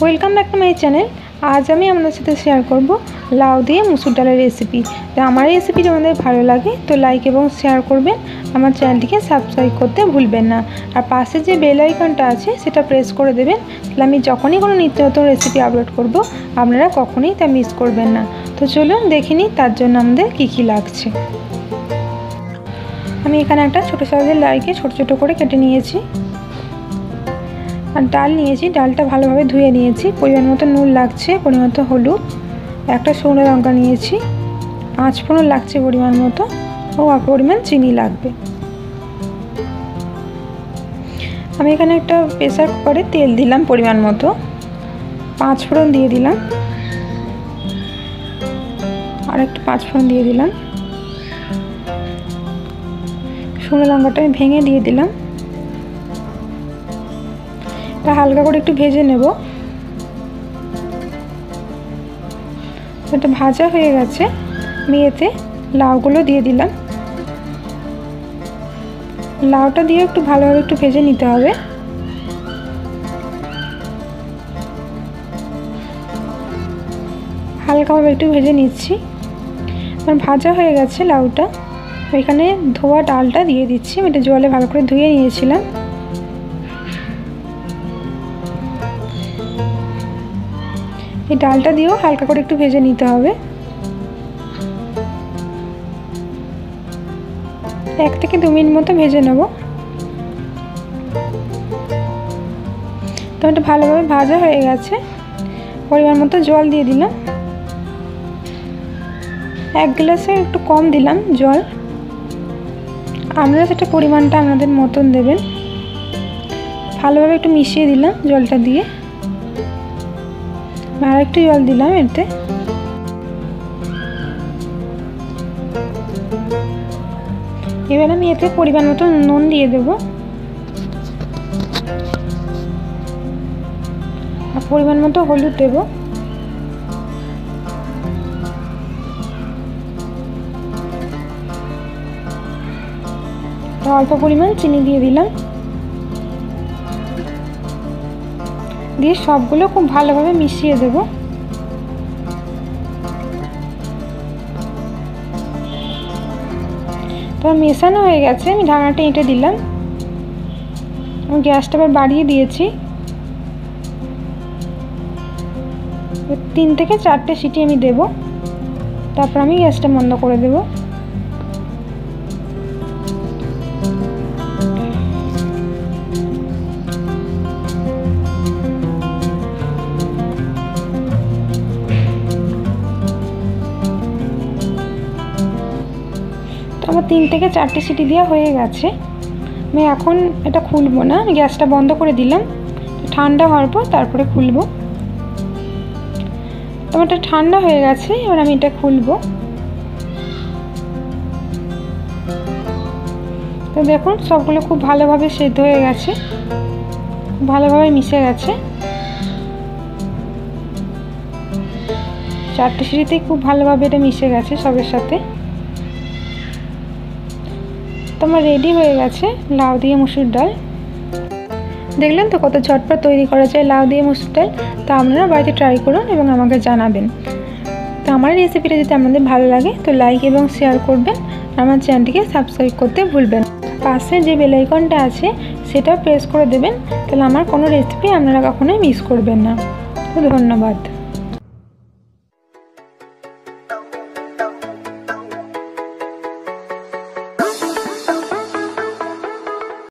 Welcome back to my channel. আজ আমি আপনাদের সাথে শেয়ার করব লাউ দিয়ে মুসুর ডালের রেসিপি। তো আমার এই রেসিপিটা আমাদের ভালো লাগে তো লাইক এবং শেয়ার করবেন, আমার চ্যানেলটিকে সাবস্ক্রাইব করতে ভুলবেন না। আর পাশে যে বেল আইকনটা আছে সেটা প্রেস করে দেবেন, তাহলে আমি যখনই কোনো নিত্য নতুন রেসিপি আপলোড করব আপনারা কখনোই তা মিস করবেন না। তো চলুন দেখে নিই তার জন্য আমাদের কী কী লাগছে। আমি এখানে একটা ছোটো সাইজের লাউকে ছোটো ছোটো করে কেটে নিয়েছি। আর ডাল নিয়েছি, ডালটা ভালোভাবে ধুয়ে নিয়েছি। পরিমাণ মতো নুন লাগছে, পরিমাণ মতো হলুদ, একটা শুকনো লঙ্কা নিয়েছি, 5 ফোড়ন লাগছে পরিমাণ মতো, ও পরিমাণ চিনি লাগবে। আমি এখানে একটা প্রেসার কুকারে তেল দিলাম পরিমাণ মতো, 5 ফোড়ন দিয়ে দিলাম, আর একটু 5 ফোড়ন দিয়ে দিলাম, শুকনো লঙ্কাটা আমি ভেঙে দিয়ে দিলাম। হালকা করে একটু ভেজে নেব। এটা ভাজা হয়ে গেছে, আমি এতে লাউগুলো দিয়ে দিলাম। লাউটা দিয়ে একটু ভালোভাবে একটু ভেজে নিতে হবে। হালকাভাবে একটু ভেজে নিচ্ছি। আমার ভাজা হয়ে গেছে লাউটা। এখানে ধোয়া ডালটা দিয়ে দিচ্ছি। আমি এটা জলে ভালো করে ধুয়ে নিয়েছিলাম। এই ডালটা দিয়েও হালকা করে একটু ভেজে নিতে হবে। 1 থেকে 2 মিনিট মতো ভেজে নেব। তো এটা ভালোভাবে ভাজা হয়ে গেছে। পরিমাণ মতো জল দিয়ে দিলাম, 1 গ্লাসে একটু কম দিলাম জল। আপনারা সেটা পরিমাণটা আপনাদের মতন দেবেন। ভালোভাবে একটু মিশিয়ে দিলাম জলটা দিয়ে, আর একটু জল দিলাম এতে। এবার আমি এতে পরিমাণ মতো নুন দিয়ে দেবো, আর পরিমাণ মতো হলুদ দেব, অল্প পরিমাণ চিনি দিয়ে দিলাম। দিয়ে সবগুলো খুব ভালোভাবে মিশিয়ে দেব। তো মেশানো হয়ে গেছে, আমি ঢাকনাটা এঁটে দিলাম। আমি গ্যাসটা আবার বাড়িয়ে দিয়েছি। 3 থেকে 4টে সিটি আমি দেব, তারপর আমি গ্যাসটা বন্ধ করে দেব। আমার 3 থেকে 4টে সিটি দেওয়া হয়ে গেছে। আমি এখন এটা খুলবো না, আমি গ্যাসটা বন্ধ করে দিলাম। ঠান্ডা হওয়ার পর তারপরে খুলবো। তো এটা ঠান্ডা হয়ে গেছে, এবার আমি এটা খুলবো। তো দেখুন সবগুলো খুব ভালোভাবে সেদ্ধ হয়ে গেছে, ভালোভাবে মিশে গেছে। 4টে সিটিতেই খুব ভালোভাবে এটা মিশে গেছে সবের সাথে। তো আমার রেডি হয়ে গেছে লাউ দিয়ে মুসুর ডাল। দেখলেন তো কত ঝটপট তৈরি করা যায় লাউ দিয়ে মুসুর ডাল। তো আপনারা বাড়িতে ট্রাই করুন এবং আমাকে জানাবেন। তো আমার রেসিপিটা যদি আপনাদের ভালো লাগে তো লাইক এবং শেয়ার করবেন, আমার চ্যানেলটিকে সাবস্ক্রাইব করতে ভুলবেন। পাশে যে বেল আইকনটা আছে সেটা প্রেস করে দেবেন, তাহলে আমার কোনো রেসিপি আপনারা কখনোই মিস করবেন না। তো ধন্যবাদ।